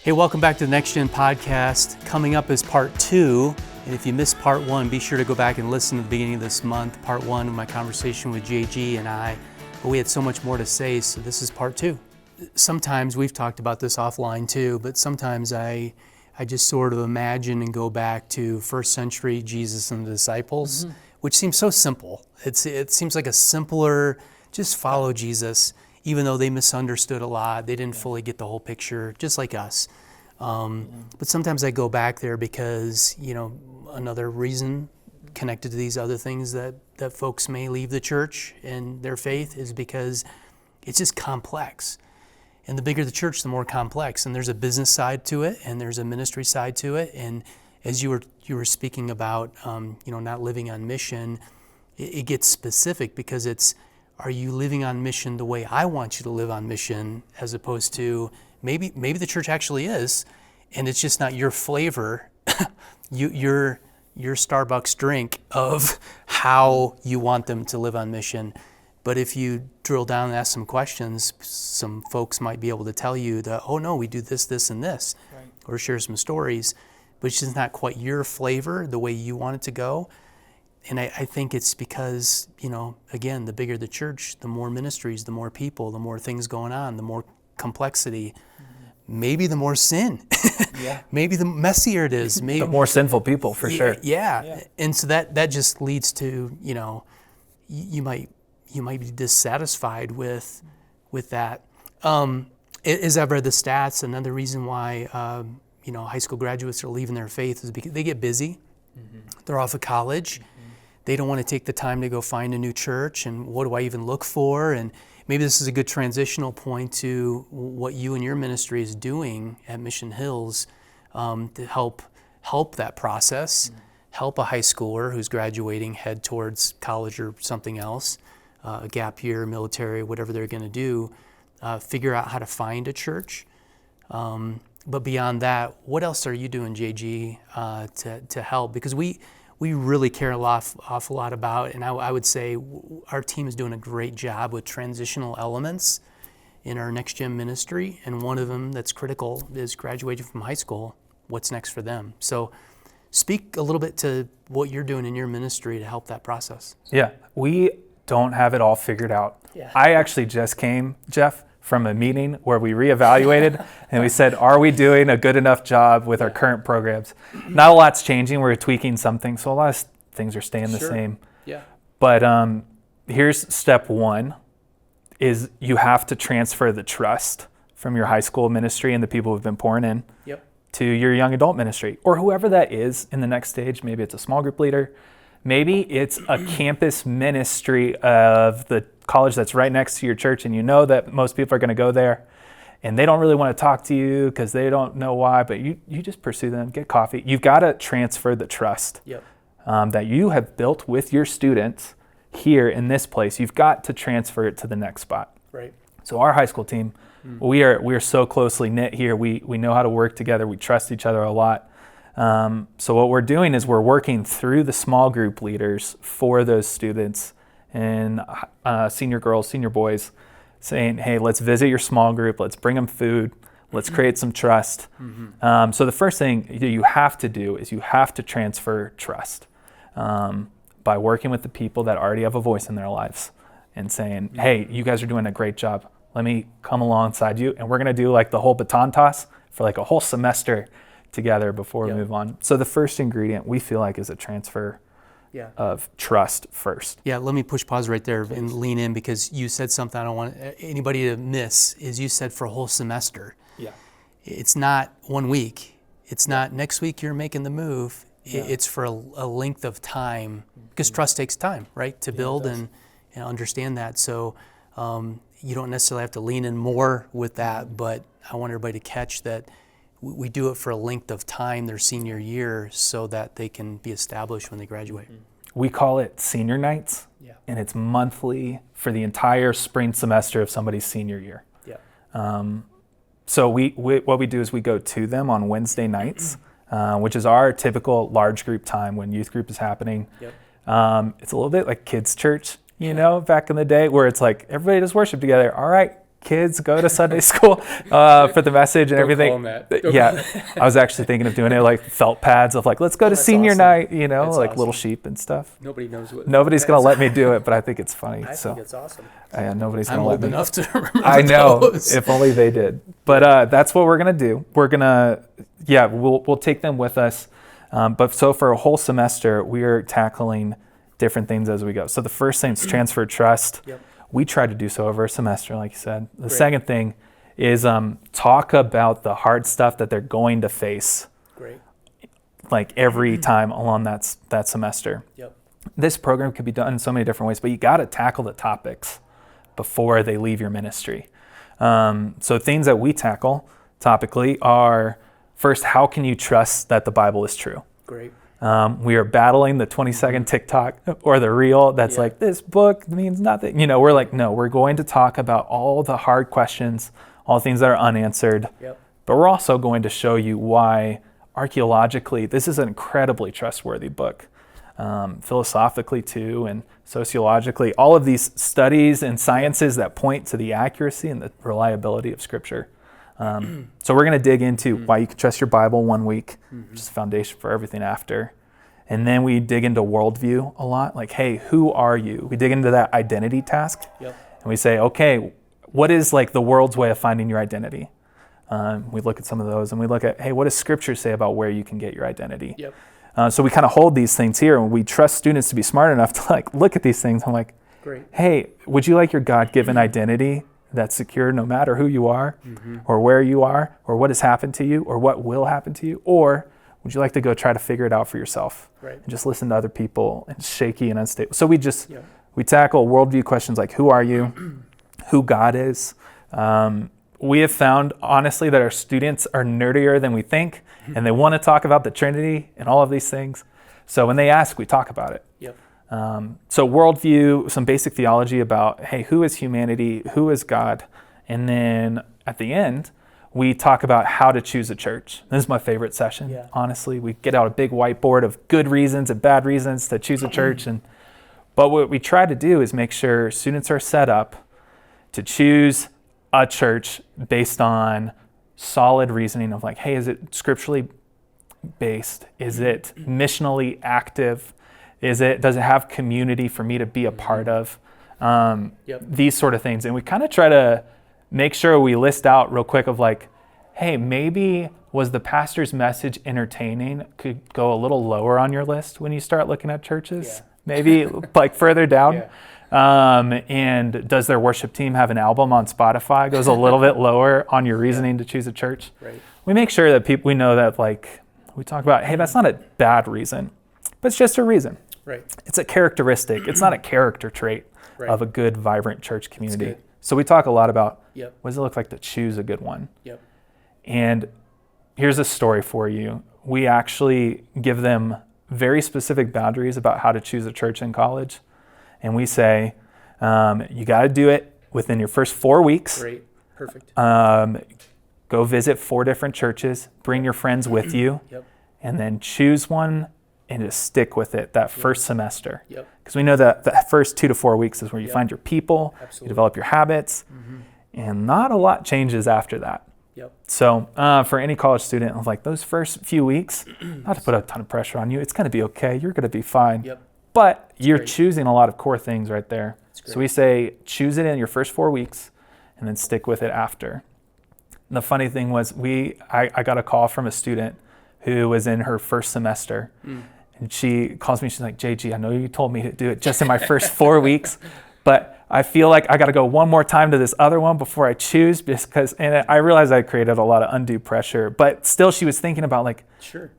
Hey, welcome back to the Next Gen podcast. Coming up is part 2. And if you missed part 1, be sure to go back and listen to the beginning of this month. Part 1 of my conversation with JG and I. But we had so much more to say, so this is part 2. Sometimes, we've talked about this offline too, but sometimes I just sort of imagine and go back to first century Jesus and the disciples, which seems so simple. It seems like a simpler, just follow Jesus. Even though they misunderstood a lot, they didn't fully get the whole picture, just like us. But sometimes I go back there because, another reason connected to these other things that folks may leave the church and their faith is because it's just complex. And the bigger the church, the more complex. And there's a business side to it, and there's a ministry side to it. And as you were speaking about, not living on mission, it gets specific because it's, are you living on mission the way I want you to live on mission, as opposed to maybe the church actually is, and it's just not your flavor, your Starbucks drink of how you want them to live on mission. But if you drill down and ask some questions, some folks might be able to tell you that, oh no, we do this, this, and this, right. Or share some stories, but it's just not quite your flavor, the way you want it to go. And I think it's because, again, the bigger the church, the more ministries, the more people, the more things going on, the more complexity, maybe the more sin, maybe the messier it is. Maybe the more sinful people, for sure. Yeah. And so that just leads to, you might be dissatisfied with that. As I've read the stats, another reason why, high school graduates are leaving their faith is because they get busy. They're off of college. They don't want to take the time to go find a new church, and what do I even look for? And maybe this is a good transitional point to what you and your ministry is doing at Mission Hills to help that process, help a high schooler who's graduating head towards college or something else, a gap year, military, whatever they're going to do, figure out how to find a church. But beyond that, what else are you doing, JG, to help? Because we really care awful lot about, and I would say our team is doing a great job with transitional elements in our Next Gen ministry, and one of them that's critical is graduating from high school. What's next for them? So speak a little bit to what you're doing in your ministry to help that process. Yeah, we don't have it all figured out. Yeah. I actually just came, Jeff, from a meeting where we reevaluated and we said, are we doing a good enough job with our current programs? Not a lot's changing. We're tweaking something. So a lot of things are staying the same. Yeah. But here's step 1 is you have to transfer the trust from your high school ministry and the people who've been pouring in to your young adult ministry, or whoever that is in the next stage. Maybe it's a small group leader. Maybe it's a campus ministry of the college that's right next to your church, and you know that most people are going to go there, and they don't really want to talk to you because they don't know why, but you just pursue them, get coffee. You've got to transfer the trust that you have built with your students here in this place. You've got to transfer it to the next spot. Right. So our high school team, we are so closely knit here. We know how to work together. We trust each other a lot. So what we're doing is we're working through the small group leaders for those students and senior girls, senior boys, saying, hey, let's visit your small group. Let's bring them food. Let's create some trust. So the first thing you have to do is you have to transfer trust by working with the people that already have a voice in their lives and saying, hey, you guys are doing a great job. Let me come alongside you. And we're going to do like the whole baton toss for like a whole semester together before we move on. So the first ingredient we feel like is a transfer of trust first. Yeah, let me push pause right there and lean in, because you said something I don't want anybody to miss, is you said for a whole semester. Yeah. It's not 1 week. It's not next week you're making the move. It's for a length of time, because trust takes time, right, to build and understand that. So you don't necessarily have to lean in more with that, but I want everybody to catch that we do it for a length of time, their senior year, so that they can be established when they graduate. We call it senior nights, and it's monthly for the entire spring semester of somebody's senior year. So what we do is we go to them on Wednesday nights, which is our typical large group time when youth group is happening. It's a little bit like kids' church, back in the day, where it's like everybody does worship together. All right, kids go to Sunday school for the message and everything. Call them that. Yeah, I was actually thinking of doing it like felt pads of like, let's go to senior awesome. night, That's like awesome. little sheep and stuff. Nobody knows what. Nobody's going to let me do it, but I think it's funny. I think it's awesome. Yeah, nobody's going I'm to let old me. enough to remember I know, those. if only they did. But that's what we're going to do. We're going to, we'll take them with us. But so for a whole semester, we are tackling different things as we go. So the first thing is transfer trust. Yep. We try to do so over a semester, like you said. The second thing is talk about the hard stuff that they're going to face. Great. Like every time along that semester. Yep. This program could be done in so many different ways, but you got to tackle the topics before they leave your ministry. So things that we tackle topically are, first, how can you trust that the Bible is true? Great. We are battling the 20-second TikTok or the reel that's like, this book means nothing. We're like, no, we're going to talk about all the hard questions, all the things that are unanswered. Yep. But we're also going to show you why archaeologically this is an incredibly trustworthy book. Philosophically too, and sociologically, all of these studies and sciences that point to the accuracy and the reliability of Scripture. So we're going to dig into why you can trust your Bible 1 week, which is the foundation for everything after. And then we dig into worldview a lot, like, hey, who are you? We dig into that identity task, and we say, okay, what is like the world's way of finding your identity? We look at some of those, and we look at, hey, what does Scripture say about where you can get your identity? So we kind of hold these things here, and we trust students to be smart enough to like look at these things. I'm like, hey, would you like your God-given identity that's secure no matter who you are, or where you are, or what has happened to you, or what will happen to you? Or would you like to go try to figure it out for yourself and just listen to other people and shaky and unstable? So we tackle worldview questions like, who are you, who God is. We have found, honestly, that our students are nerdier than we think, and they want to talk about the Trinity and all of these things. So when they ask, we talk about it. So worldview, some basic theology about, hey, who is humanity? Who is God? And then at the end, we talk about how to choose a church. This is my favorite session, honestly. We get out a big whiteboard of good reasons and bad reasons to choose a church. But what we try to do is make sure students are set up to choose a church based on solid reasoning of like, hey, is it scripturally based? Is it missionally active? Does it have community for me to be a part of? These sort of things. And we kind of try to make sure we list out real quick of like, hey, maybe was the pastor's message entertaining? Could go a little lower on your list when you start looking at churches. Maybe like further down. And does their worship team have an album on Spotify? Goes a little bit lower on your reasoning to choose a church. We make sure that we know that, like, we talk about, hey, that's not a bad reason, but it's just a reason. It's a characteristic. It's not a character trait of a good, vibrant church community. So we talk a lot about what does it look like to choose a good one? And here's a story for you. We actually give them very specific boundaries about how to choose a church in college. And we say, you got to do it within your first 4 weeks. Go visit 4 different churches, bring your friends with you, and then choose one and just stick with it that first semester. Because we know that the first 2 to 4 weeks is where you find your people, you develop your habits, and not a lot changes after that. So for any college student, of like those first few weeks, not to put a ton of pressure on you, it's going to be okay. You're going to be fine. But you're choosing a lot of core things right there. So we say choose it in your first 4 weeks and then stick with it after. And the funny thing was I got a call from a student who was in her first semester. And she calls me, she's like, JG, I know you told me to do it just in my first 4 weeks, but I feel like I got to go one more time to this other one before I choose, and I realized I created a lot of undue pressure, but still she was thinking about like,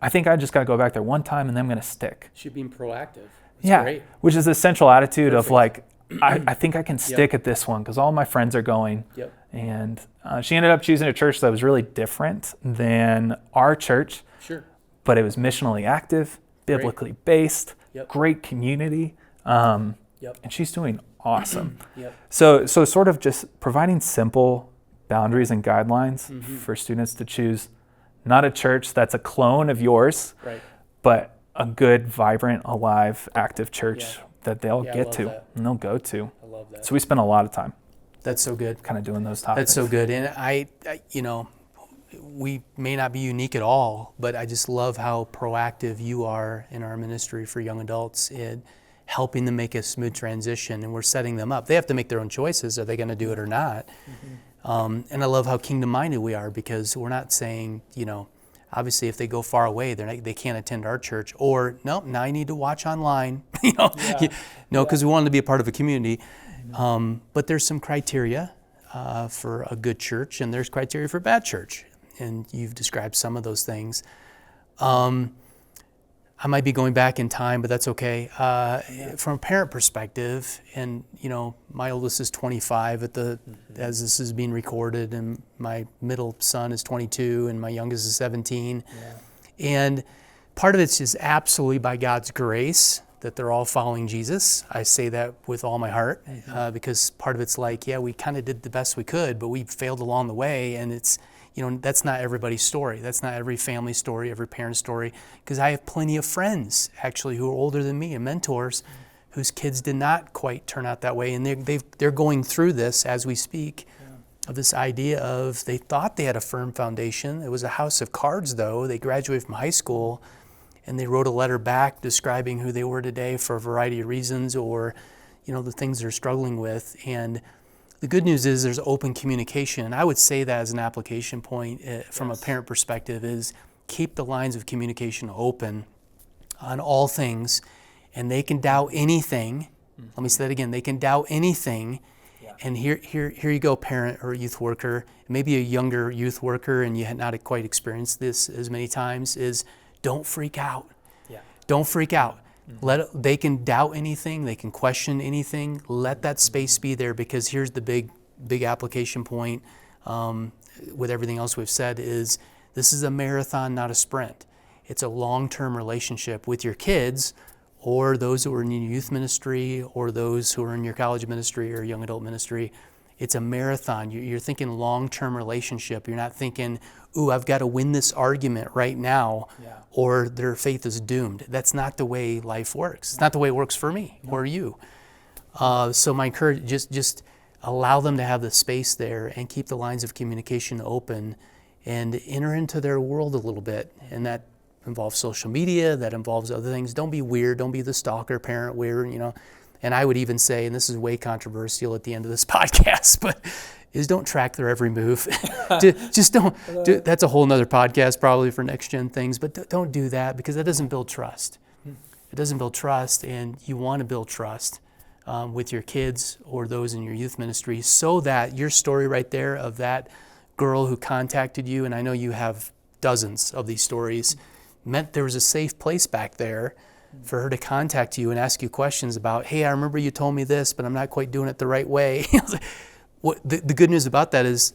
I think I just got to go back there one time and then I'm going to stick. She's being proactive. That's great. Which is the central attitude of like, I think I can stick at this one because all my friends are going. And she ended up choosing a church that was really different than our church, but it was missionally active, biblically based, great community, and she's doing awesome. So sort of just providing simple boundaries and guidelines for students to choose not a church that's a clone of yours, but a good, vibrant, alive, active church that they'll get to and they'll go to. I love that. So we spend a lot of time. That's so good. Kind of doing those topics. That's so good. And I we may not be unique at all, but I just love how proactive you are in our ministry for young adults in helping them make a smooth transition, and we're setting them up. They have to make their own choices. Are they going to do it or not? And I love how kingdom-minded we are, because we're not saying, obviously if they go far away, they can't attend our church, or no, now you need to watch online. Because we want them to be a part of a community. But there's some criteria for a good church, and there's criteria for a bad church. And you've described some of those things. I might be going back in time, but that's okay. From a parent perspective, and my oldest is 25 as this is being recorded, and my middle son is 22, and my youngest is 17. And part of it's just absolutely by God's grace that they're all following Jesus. I say that with all my heart, because part of it's like, we kind of did the best we could, but we failed along the way, and it's that's not everybody's story. That's not every family story, every parent's story, because I have plenty of friends actually who are older than me and mentors whose kids did not quite turn out that way, and they're going through this as we speak, of this idea of they thought they had a firm foundation. It was a house of cards, though. They graduated from high school, and they wrote a letter back describing who they were today for a variety of reasons, or the things they're struggling with. And the good news is there's open communication. I would say that as an application point from a parent perspective is keep the lines of communication open on all things, and they can doubt anything. Let me say that again. They can doubt anything. And here you go, parent or youth worker, maybe a younger youth worker, and you had not quite experienced this as many times, is don't freak out. Don't freak out. They can doubt anything, they can question anything. Let that space be there, because here's the big application point with everything else we've said is this is a marathon, not a sprint. It's a long-term relationship with your kids, or those who are in your youth ministry, or those who are in your college ministry or young adult ministry. It's a marathon. You're thinking long-term relationship. You're not thinking, ooh, I've got to win this argument right now, or their faith is doomed. That's not the way life works. It's not the way it works for me or you. So my encouragement, just allow them to have the space there and keep the lines of communication open and enter into their world a little bit. And that involves social media, that involves other things. Don't be weird. Don't be the stalker parent weird, And I would even say, and this is way controversial at the end of this podcast, but don't track their every move. Just don't. That's a whole nother podcast probably for next gen things, but don't do that, because that doesn't build trust. It doesn't build trust, and you want to build trust with your kids or those in your youth ministry, so that your story right there of that girl who contacted you, and I know you have dozens of these stories, meant there was a safe place back there for her to contact you and ask you questions about, hey, I remember you told me this, but I'm not quite doing it the right way. The good news about that is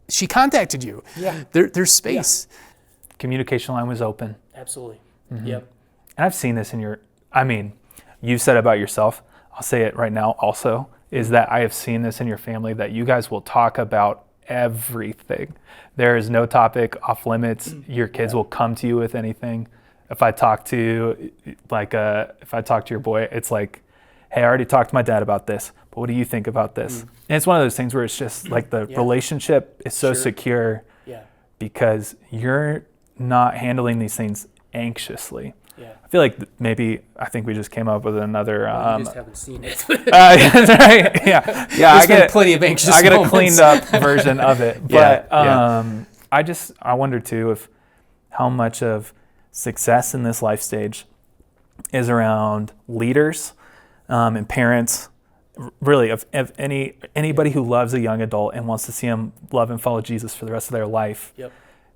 she contacted you. There's space. Communication line was open. Absolutely. And I've seen this you said about yourself, I'll say it right now also, is that I have seen this in your family, that you guys will talk about everything. There is no topic off limits. Your kids will come to you with anything. If I talk to your boy, it's like, hey, I already talked to my dad about this, but what do you think about this? And it's one of those things where it's just like the relationship is so secure because you're not handling these things anxiously. I feel like I think we just came up with another. You just haven't seen it. That's right. Yeah. I get plenty of anxious. I get a cleaned up version of it, but I wonder too if how much of success in this life stage is around leaders and parents, really of anybody who loves a young adult and wants to see them love and follow Jesus for the rest of their life.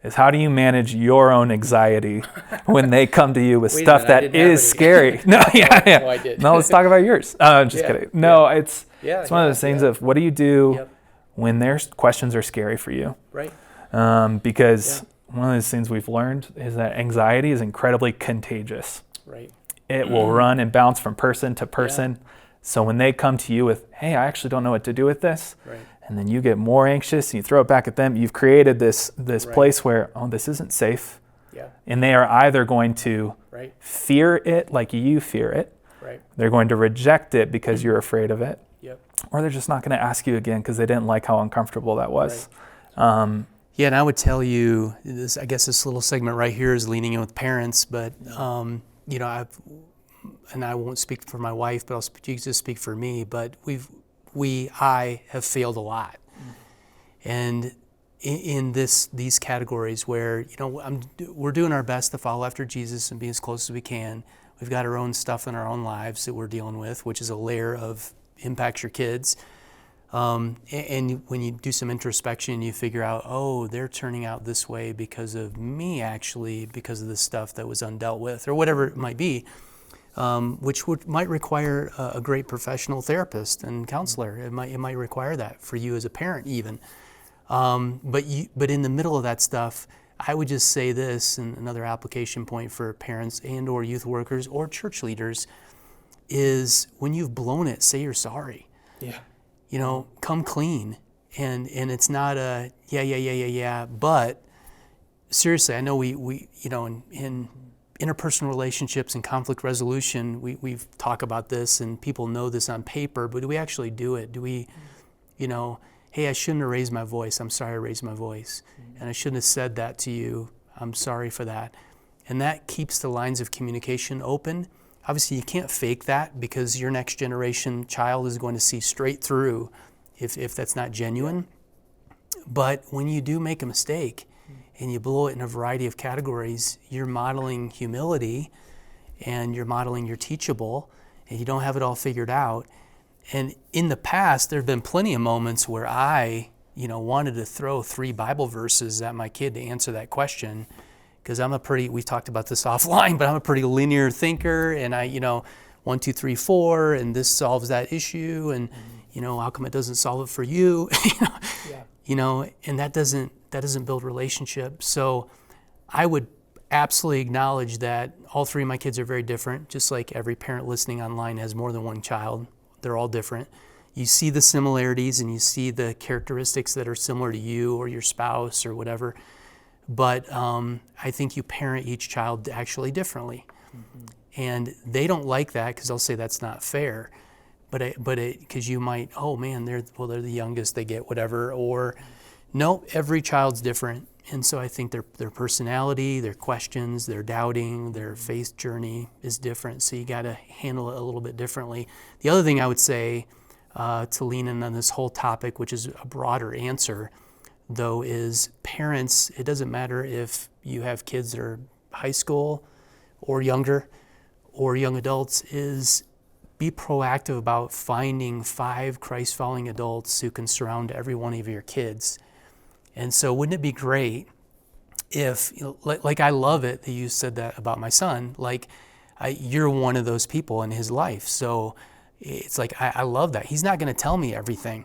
Is how do you manage your own anxiety when they come to you with stuff that is scary? No, I did. No, let's talk about yours. Just kidding. No, it's one of those things of what do you do when their questions are scary for you? Right. Because one of those things we've learned is that anxiety is incredibly contagious. Right. It will run and bounce from person to person. So when they come to you with, hey, I actually don't know what to do with this. Right. And then you get more anxious and you throw it back at them. You've created this place where, this isn't safe. Yeah. And they are either going to fear it like you fear it. Right. They're going to reject it because you're afraid of it. or they're just not going to ask you again because they didn't like how uncomfortable that was. Right. Yeah, and I would tell you, I guess this little segment right here is leaning in with parents, but I won't speak for my wife, but I'll just speak for me. But I have failed a lot, and in these categories where we're doing our best to follow after Jesus and be as close as we can. We've got our own stuff in our own lives that we're dealing with, which is a layer of impacts your kids. And when you do some introspection, you figure out, oh, they're turning out this way because of me, actually, because of the stuff that was undealt with, or whatever it might be, which might require a great professional therapist and counselor. It might require that for you as a parent, even. But in the middle of that stuff, I would just say this, and another application point for parents and or youth workers or church leaders is when you've blown it, say you're sorry. Yeah. Come clean. And it's not a yeah, but seriously, I know we in interpersonal relationships and conflict resolution, we've talked about this and people know this on paper, but do we actually do it? Do we, hey, I shouldn't have raised my voice. I'm sorry I raised my voice. And I shouldn't have said that to you. I'm sorry for that. And that keeps the lines of communication open. Obviously, you can't fake that because your next generation child is going to see straight through if that's not genuine. But when you do make a mistake and you blow it in a variety of categories, you're modeling humility and you're modeling you're teachable and you don't have it all figured out. And in the past, there have been plenty of moments where I, wanted to throw 3 Bible verses at my kid to answer that question, because we talked about this offline, but I'm a pretty linear thinker, and I, 1, 2, 3, 4, and this solves that issue, and how come it doesn't solve it for you? And that doesn't build relationship. So I would absolutely acknowledge that all 3 of my kids are very different, just like every parent listening online has more than one child. They're all different. You see the similarities and you see the characteristics that are similar to you or your spouse or whatever. But I think you parent each child actually differently. Mm-hmm. And they don't like that because they'll say that's not fair. But because you might, oh man, they're the youngest, they get whatever. Or no, every child's different. And so I think their personality, their questions, their doubting, their faith journey is different. So you got to handle it a little bit differently. The other thing I would say to lean in on this whole topic, which is a broader answer, though, is parents, it doesn't matter if you have kids that are high school or younger or young adults, is be proactive about finding 5 Christ-following adults who can surround every one of your kids. And so wouldn't it be great if, like I love it that you said that about my son, you're one of those people in his life. So it's like, I love that. He's not going to tell me everything,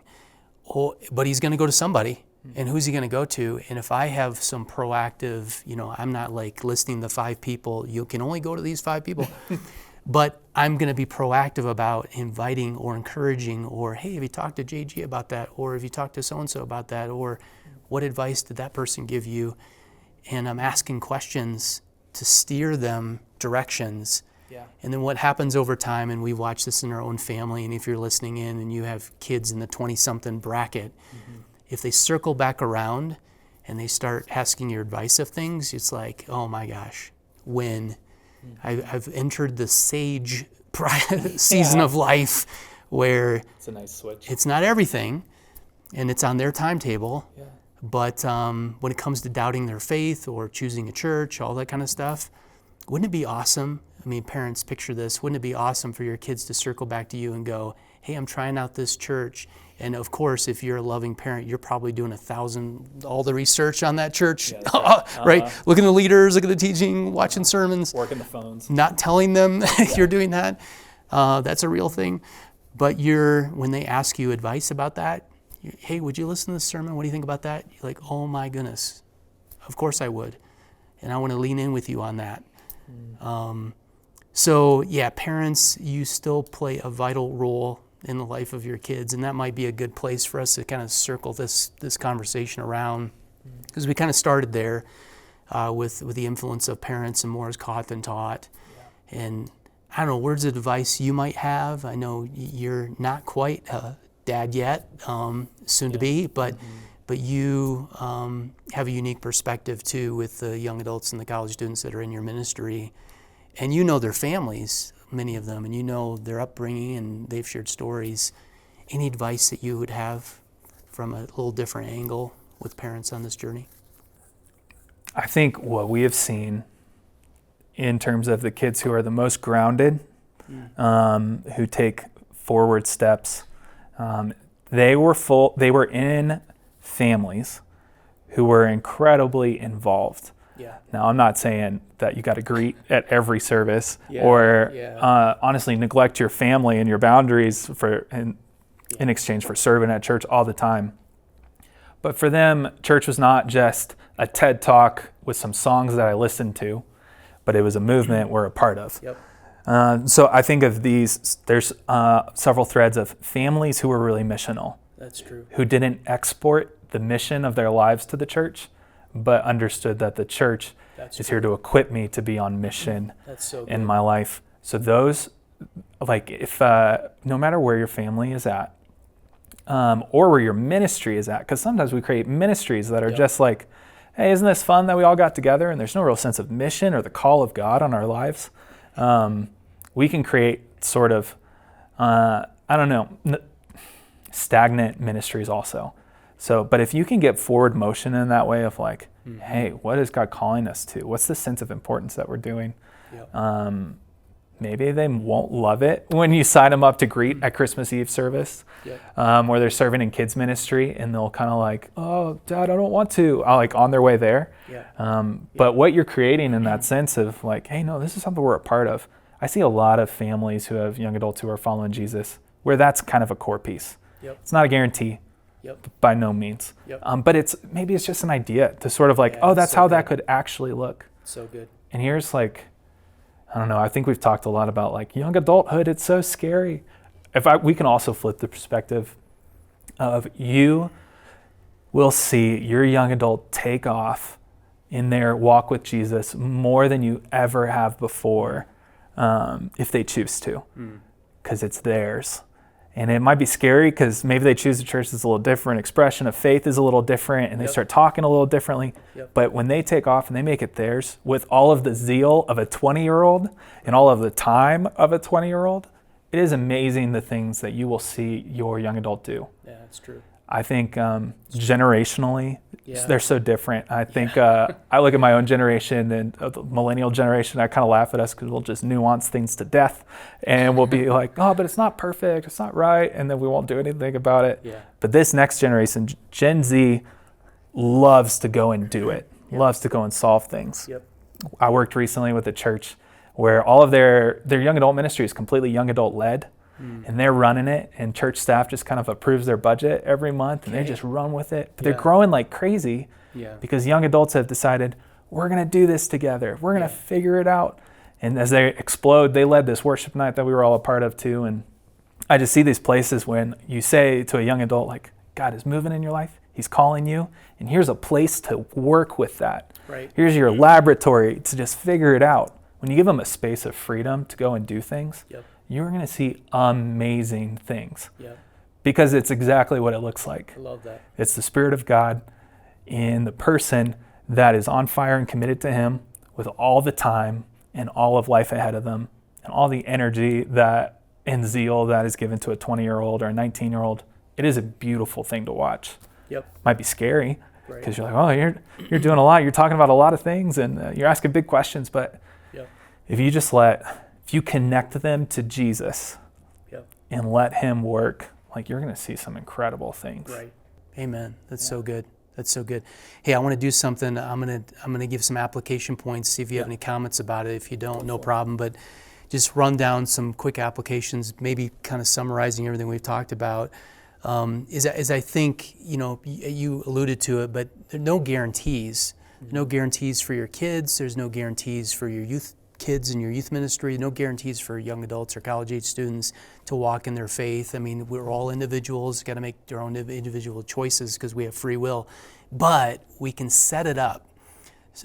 but he's going to go to somebody. And who's he going to go to? And if I have some proactive, I'm not listing the 5 people, you can only go to these 5 people, but I'm going to be proactive about inviting or encouraging, or, hey, have you talked to JG about that? Or have you talked to so-and-so about that? Or what advice did that person give you? And I'm asking questions to steer them directions. Yeah. And then what happens over time, and we watch this in our own family, and if you're listening in and you have kids in the 20-something bracket, if they circle back around and they start asking your advice of things, it's like, oh my gosh, when I've entered the sage season of life where it's a nice switch. It's not everything, and it's on their timetable. Yeah. But when it comes to doubting their faith or choosing a church, all that kind of stuff, wouldn't it be awesome? I mean, parents, picture this. Wouldn't it be awesome for your kids to circle back to you and go, hey, I'm trying out this church. And of course, if you're a loving parent, you're probably doing all the research on that church, right? Looking at the leaders, looking at the teaching, watching sermons. Working the phones. Not telling them you're doing that. That's a real thing. But when they ask you advice about that, hey, would you listen to this sermon? What do you think about that? You're like, oh my goodness, of course I would. And I want to lean in with you on that. So yeah, parents, you still play a vital role in the life of your kids, and that might be a good place for us to kind of circle this conversation around, because we kind of started there with the influence of parents and more is caught than taught. Yeah. And I don't know, words of advice you might have. I know you're not quite a dad yet, soon to be, but you have a unique perspective too with the young adults and the college students that are in your ministry. And you know their families, many of them, and you know their upbringing, and they've shared stories. Any advice that you would have from a little different angle with parents on this journey? I think what we have seen in terms of the kids who are the most grounded, who take forward steps, they were in families who were incredibly involved. Yeah. Now, I'm not saying that you got to greet at every service or honestly neglect your family and your boundaries in exchange for serving at church all the time. But for them, church was not just a TED Talk with some songs that I listened to, but it was a movement we're a part of. Yep. So I think of these, there's several threads of families who were really missional. That's true. Who didn't export the mission of their lives to the church, but understood that the church is here to equip me to be on mission in my life. So those, like, if no matter where your family is at, or where your ministry is at, because sometimes we create ministries that are just like, hey, isn't this fun that we all got together? And there's no real sense of mission or the call of God on our lives. We can create sort of, stagnant ministries also. So, but if you can get forward motion in that way of like, hey, what is God calling us to? What's the sense of importance that we're doing? Yep. Maybe they won't love it when you sign them up to greet at Christmas Eve service, where they're serving in kids ministry, and they'll kind of like, oh, Dad, I don't want to, like on their way there. But what you're creating in that sense of like, hey, no, this is something we're a part of. I see a lot of families who have young adults who are following Jesus where that's kind of a core piece. It's not a guarantee. By no means. But maybe it's just an idea to sort of like, that's so how that could actually look. So good. And here's like, I don't know, I think we've talked a lot about like young adulthood, it's so scary. We can also flip the perspective of you will see your young adult take off in their walk with Jesus more than you ever have before, if they choose to, because it's theirs. And it might be scary because maybe they choose a church that's a little different, expression of faith is a little different, and they start talking a little differently. But when they take off and they make it theirs with all of the zeal of a 20-year-old and all of the time of a 20-year-old, it is amazing the things that you will see your young adult do. Yeah, that's true. I think generationally, they're so different. I think I look at my own generation and the millennial generation, I kind of laugh at us because we'll just nuance things to death. And we'll be like, oh, but it's not perfect, it's not right. And then we won't do anything about it. But this next generation, Gen Z, loves to go and do it, loves to go and solve things. I worked recently with a church where all of their young adult ministry is completely young adult led. And they're running it, and church staff just kind of approves their budget every month, and they just run with it. But they're growing like crazy because young adults have decided, we're going to do this together. We're going to figure it out. And as they explode, they led this worship night that we were all a part of too. And I just see these places when you say to a young adult, like, God is moving in your life. He's calling you, and here's a place to work with that. Here's your laboratory to just figure it out. When you give them a space of freedom to go and do things, you're going to see amazing things because it's exactly what it looks like. I love that. It's the Spirit of God in the person that is on fire and committed to Him with all the time and all of life ahead of them and all the energy that and zeal that is given to a 20-year-old or a 19-year-old. It is a beautiful thing to watch. Might be scary because you're like, oh, you're doing a lot. You're talking about a lot of things and you're asking big questions. But if you just if you connect them to Jesus and let Him work, like you're going to see some incredible things. Amen. That's so good. That's so good. Hey, I want to do something. I'm going to give some application points, see if you have any comments about it. If you don't, no problem. But just run down some quick applications, maybe kind of summarizing everything we've talked about. Is I think, you alluded to it, but there are no guarantees. No guarantees for your kids. There's no guarantees for your kids in your youth ministry, no guarantees for young adults or college-age students to walk in their faith. I mean, we're all individuals, got to make their own individual choices because we have free will. But we can set it up,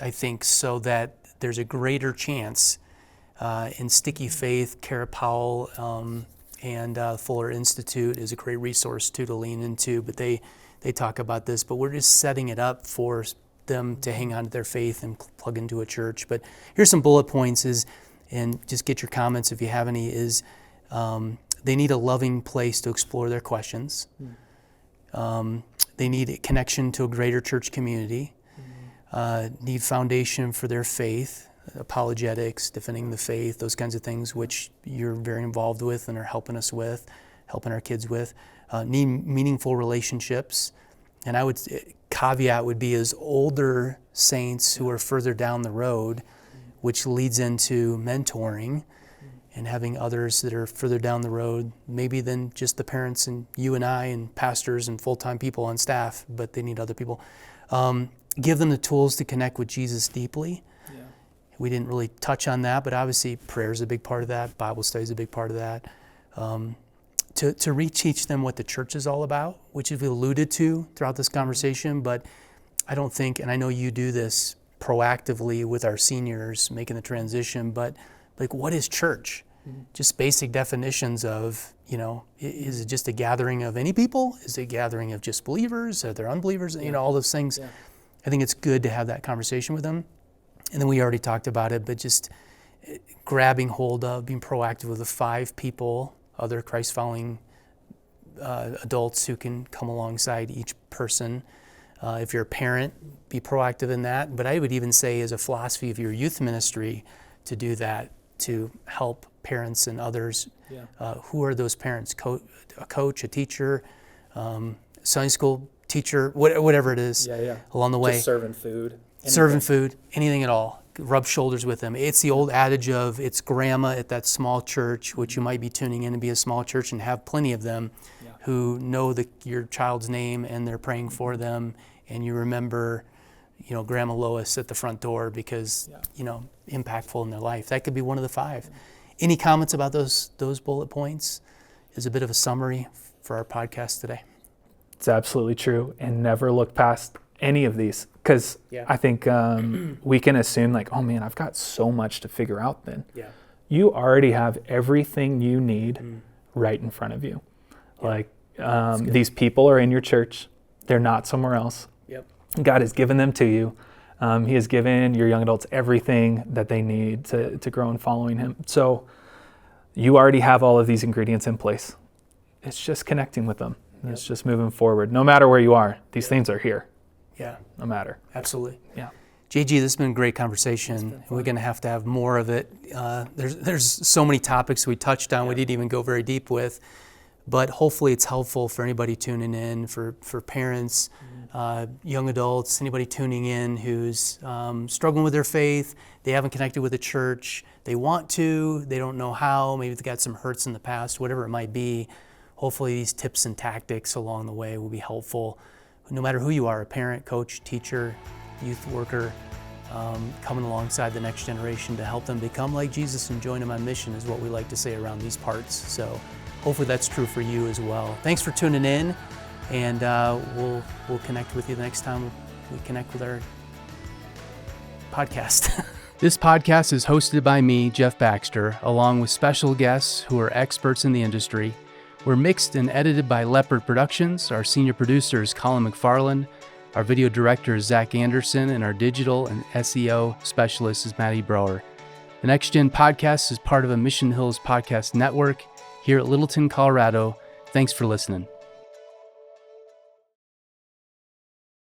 I think, so that there's a greater chance In Sticky Faith, Kara Powell and Fuller Institute is a great resource too to lean into, but they talk about this, but we're just setting it up for them to hang on to their faith and plug into a church. But here's some bullet points and just get your comments if you have any, they need a loving place to explore their questions. They need a connection to a greater church community, need foundation for their faith, apologetics, defending the faith, those kinds of things, which you're very involved with and are helping us with, helping our kids with. Need meaningful relationships. And I would, caveat would be as older saints who are further down the road, which leads into mentoring and having others that are further down the road, maybe than just the parents and you and I and pastors and full-time people on staff, but they need other people. Give them the tools to connect with Jesus deeply. Yeah. We didn't really touch on that, but obviously prayer is a big part of that. Bible study is a big part of that. To reteach them what the church is all about, which we've alluded to throughout this conversation, but I don't think, and I know you do this proactively with our seniors making the transition, but like, what is church? Just basic definitions of, is it just a gathering of any people? Is it a gathering of just believers? Are there unbelievers? All those things. Yeah. I think it's good to have that conversation with them. And then we already talked about it, but just grabbing hold of, being proactive with the 5 people, other Christ-following adults who can come alongside each person. If you're a parent, be proactive in that. But I would even say as a philosophy of your youth ministry to do that, to help parents and others. Yeah. Who are those parents? A coach, a teacher, Sunday school teacher, whatever it is along the way. Just serving food. Serving food, anything at all. Rub shoulders with them. It's the old adage of it's grandma at that small church, which you might be tuning in to be a small church and have plenty of them who know your child's name and they're praying for them, and you remember Grandma Lois at the front door because, impactful in their life. That could be one of the 5. Any comments about those bullet points? Is a bit of a summary for our podcast today. It's absolutely true. And never look past any of these, because I think we can assume like, oh man, I've got so much to figure out then. Yeah. You already have everything you need right in front of you. Yeah. Like these people are in your church. They're not somewhere else. Yep. God has given them to you. He has given your young adults everything that they need to grow in following him. So you already have all of these ingredients in place. It's just connecting with them. Yep. It's just moving forward. No matter where you are, these things are here. Yeah. No matter. Absolutely. Yeah. JG, this has been a great conversation. We're going to have more of it. There's so many topics we touched on we didn't even go very deep with, but hopefully it's helpful for anybody tuning in, for parents, young adults, anybody tuning in who's struggling with their faith. They haven't connected with the church. They want to. They don't know how. Maybe they've got some hurts in the past, whatever it might be. Hopefully these tips and tactics along the way will be helpful. No matter who you are, a parent, coach, teacher, youth worker, coming alongside the next generation to help them become like Jesus and join him on mission is what we like to say around these parts. So hopefully that's true for you as well. Thanks for tuning in, and we'll connect with you the next time we connect with our podcast. This podcast is hosted by me, Jeff Baxter, along with special guests who are experts in the industry. We're mixed and edited by Leopard Productions. Our senior producer is Colin McFarland. Our video director is Zach Anderson, and our digital and SEO specialist is Maddie Brower. The Next Gen Podcast is part of a Mission Hills podcast network here at Littleton, Colorado. Thanks for listening.